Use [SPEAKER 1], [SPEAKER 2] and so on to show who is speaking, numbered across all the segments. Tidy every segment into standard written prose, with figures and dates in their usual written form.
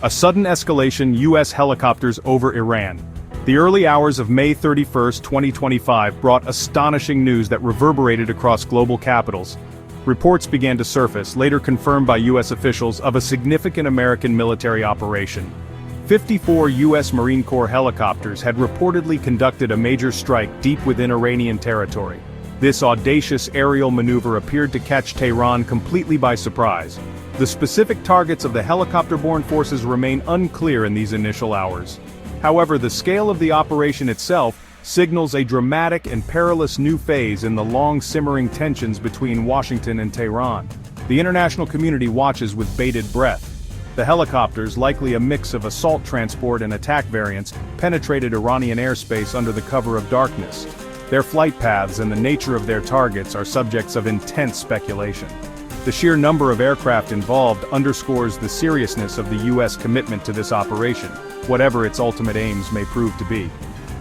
[SPEAKER 1] A sudden escalation U.S. helicopters over Iran. The early hours of May 31, 2025 brought astonishing news that reverberated across global capitals. Reports began to surface, later confirmed by U.S. officials, of a significant American military operation. 54 U.S. Marine Corps helicopters had reportedly conducted a major strike deep within Iranian territory. This audacious aerial maneuver appeared to catch Tehran completely by surprise. The specific targets of the helicopter-borne forces remain unclear in these initial hours. However, the scale of the operation itself signals a dramatic and perilous new phase in the long-simmering tensions between Washington and Tehran. The international community watches with bated breath. The helicopters, likely a mix of assault transport and attack variants, penetrated Iranian airspace under the cover of darkness. Their flight paths and the nature of their targets are subjects of intense speculation. The sheer number of aircraft involved underscores the seriousness of the U.S. commitment to this operation, whatever its ultimate aims may prove to be.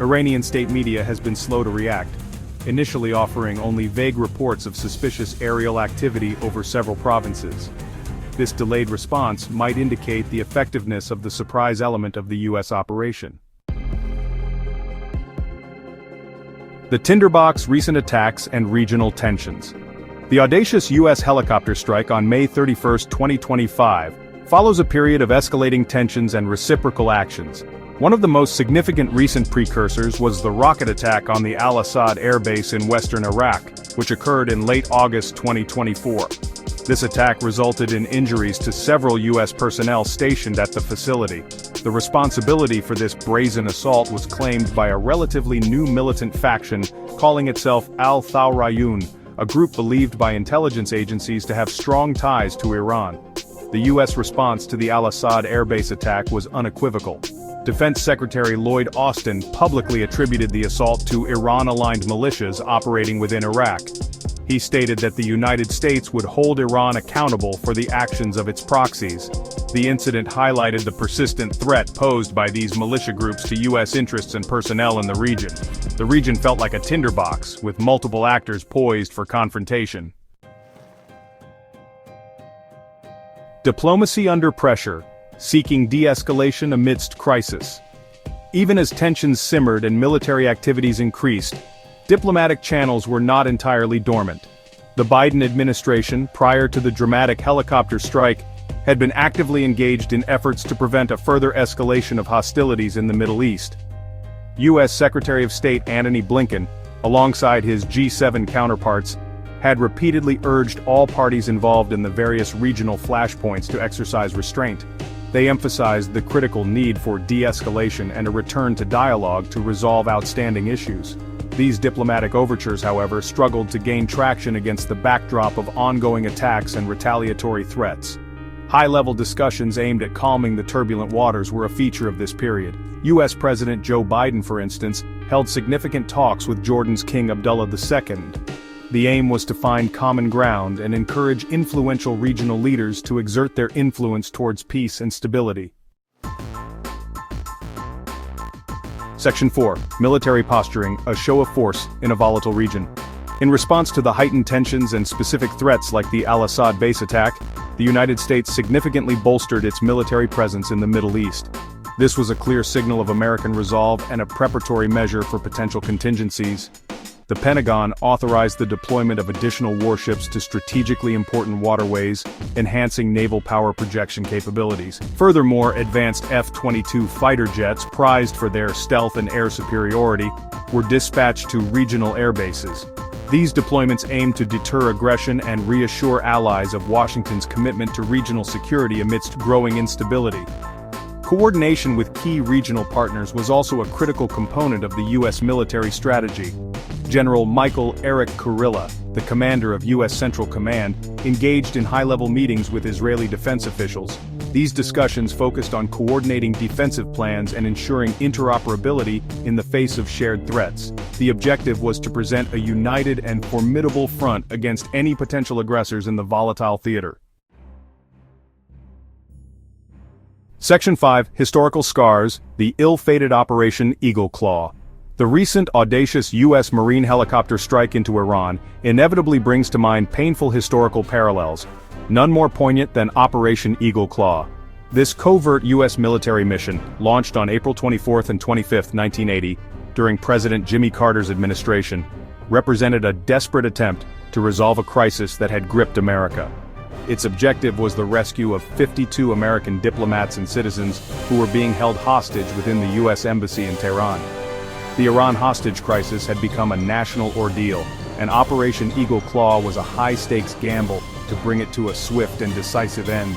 [SPEAKER 1] Iranian state media has been slow to react, initially offering only vague reports of suspicious aerial activity over several provinces. This delayed response might indicate the effectiveness of the surprise element of the U.S. operation. The Tinderbox recent attacks and regional tensions. The audacious U.S. helicopter strike on May 31, 2025, follows a period of escalating tensions and reciprocal actions. One of the most significant recent precursors was the rocket attack on the Al-Assad air base in western Iraq, which occurred in late August 2024. This attack resulted in injuries to several U.S. personnel stationed at the facility. The responsibility for this brazen assault was claimed by a relatively new militant faction calling itself Al-Thawrayun, a group believed by intelligence agencies to have strong ties to Iran. The U.S. response to the Al-Assad airbase attack was unequivocal. Defense Secretary Lloyd Austin publicly attributed the assault to Iran-aligned militias operating within Iraq. He stated that the United States would hold Iran accountable for the actions of its proxies. The incident highlighted the persistent threat posed by these militia groups to U.S. interests and personnel in the region. The region felt like a tinderbox, with multiple actors poised for confrontation. Diplomacy under pressure, seeking de-escalation amidst crisis. Even as tensions simmered and military activities increased, diplomatic channels were not entirely dormant. The Biden administration, prior to the dramatic helicopter strike, had been actively engaged in efforts to prevent a further escalation of hostilities in the Middle East. U.S. Secretary of State Antony Blinken, alongside his G7 counterparts, had repeatedly urged all parties involved in the various regional flashpoints to exercise restraint. They emphasized the critical need for de-escalation and a return to dialogue to resolve outstanding issues. These diplomatic overtures, however, struggled to gain traction against the backdrop of ongoing attacks and retaliatory threats. High-level discussions aimed at calming the turbulent waters were a feature of this period. U.S. President Joe Biden, for instance, held significant talks with Jordan's King Abdullah II. The aim was to find common ground and encourage influential regional leaders to exert their influence towards peace and stability. Section 4. Military posturing, a show of force in a volatile region. In response to the heightened tensions and specific threats like the Al-Assad base attack, the United States significantly bolstered its military presence in the Middle East. This was a clear signal of American resolve and a preparatory measure for potential contingencies. The Pentagon authorized the deployment of additional warships to strategically important waterways, enhancing naval power projection capabilities. Furthermore, advanced F-22 fighter jets, prized for their stealth and air superiority, were dispatched to regional air bases. These deployments aim to deter aggression and reassure allies of Washington's commitment to regional security amidst growing instability. Coordination with key regional partners was also a critical component of the U.S. military strategy. General Michael Eric Kurilla, the commander of U.S. Central Command, engaged in high-level meetings with Israeli defense officials. These discussions focused on coordinating defensive plans and ensuring interoperability in the face of shared threats. The objective was to present a united and formidable front against any potential aggressors in the volatile theater. Section 5. Historical Scars, the ill-fated Operation Eagle Claw. The recent audacious U.S. Marine helicopter strike into Iran inevitably brings to mind painful historical parallels, none more poignant than Operation Eagle Claw. This covert U.S. military mission, launched on April 24 and 25, 1980, during President Jimmy Carter's administration, represented a desperate attempt to resolve a crisis that had gripped America. Its objective was the rescue of 52 American diplomats and citizens who were being held hostage within the U.S. Embassy in Tehran. The Iran hostage crisis had become a national ordeal, and Operation Eagle Claw was a high-stakes gamble to bring it to a swift and decisive end.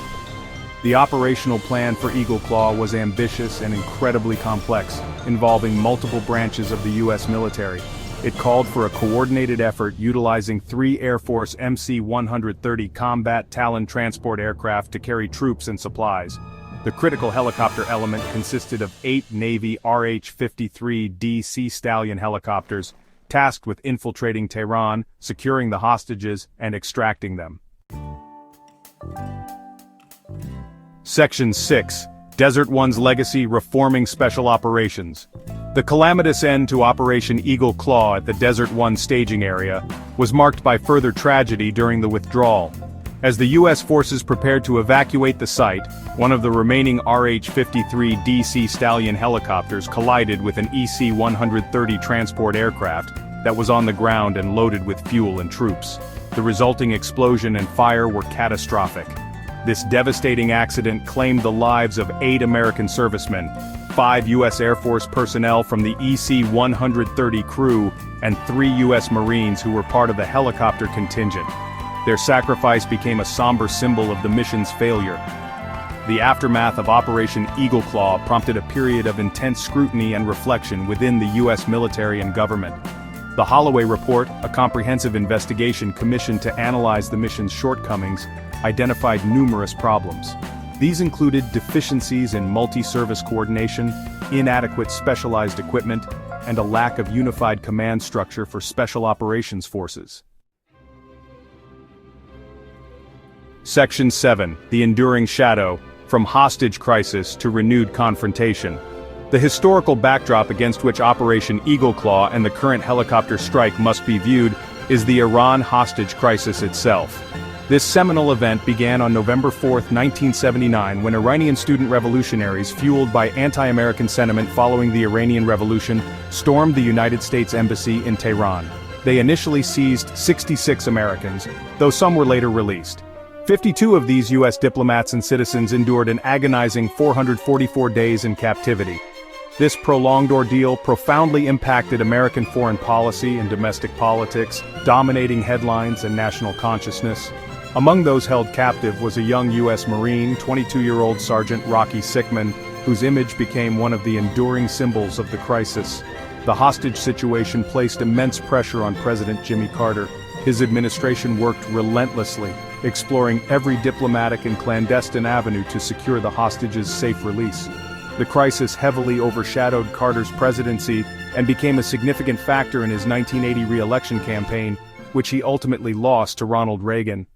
[SPEAKER 1] The operational plan for Eagle Claw was ambitious and incredibly complex, involving multiple branches of the U.S. military. It called for a coordinated effort utilizing 3 Air Force MC-130 combat Talon transport aircraft to carry troops and supplies. The critical helicopter element consisted of 8 Navy RH-53D Sea Stallion helicopters, tasked with infiltrating Tehran, securing the hostages, and extracting them. Section 6. Desert One's Legacy: Reforming Special Operations. The calamitous end to Operation Eagle Claw at the Desert One staging area was marked by further tragedy during the withdrawal. As the U.S. forces prepared to evacuate the site, one of the remaining RH-53D Sea Stallion helicopters collided with an EC-130 transport aircraft that was on the ground and loaded with fuel and troops. The resulting explosion and fire were catastrophic. This devastating accident claimed the lives of 8 American servicemen, 5 U.S. Air Force personnel from the EC-130 crew, and 3 U.S. Marines who were part of the helicopter contingent. Their sacrifice became a somber symbol of the mission's failure. The aftermath of Operation Eagle Claw prompted a period of intense scrutiny and reflection within the U.S. military and government. The Holloway Report, a comprehensive investigation commissioned to analyze the mission's shortcomings, identified numerous problems. These included deficiencies in multi-service coordination, inadequate specialized equipment, and a lack of unified command structure for special operations forces. Section 7. The Enduring Shadow: From Hostage Crisis to Renewed Confrontation. The historical backdrop against which Operation Eagle Claw and the current helicopter strike must be viewed is the Iran hostage crisis itself. This seminal event began on November 4, 1979, when Iranian student revolutionaries, fueled by anti-American sentiment following the Iranian Revolution, stormed the United States Embassy in Tehran. They initially seized 66 Americans, though some were later released. 52 of these U.S. diplomats and citizens endured an agonizing 444 days in captivity. This prolonged ordeal profoundly impacted American foreign policy and domestic politics, dominating headlines and national consciousness. Among those held captive was a young U.S. Marine, 22-year-old Sergeant Rocky Sickman, whose image became one of the enduring symbols of the crisis. The hostage situation placed immense pressure on President Jimmy Carter. His administration worked relentlessly, exploring every diplomatic and clandestine avenue to secure the hostages' safe release. The crisis heavily overshadowed Carter's presidency and became a significant factor in his 1980 re-election campaign, which he ultimately lost to Ronald Reagan.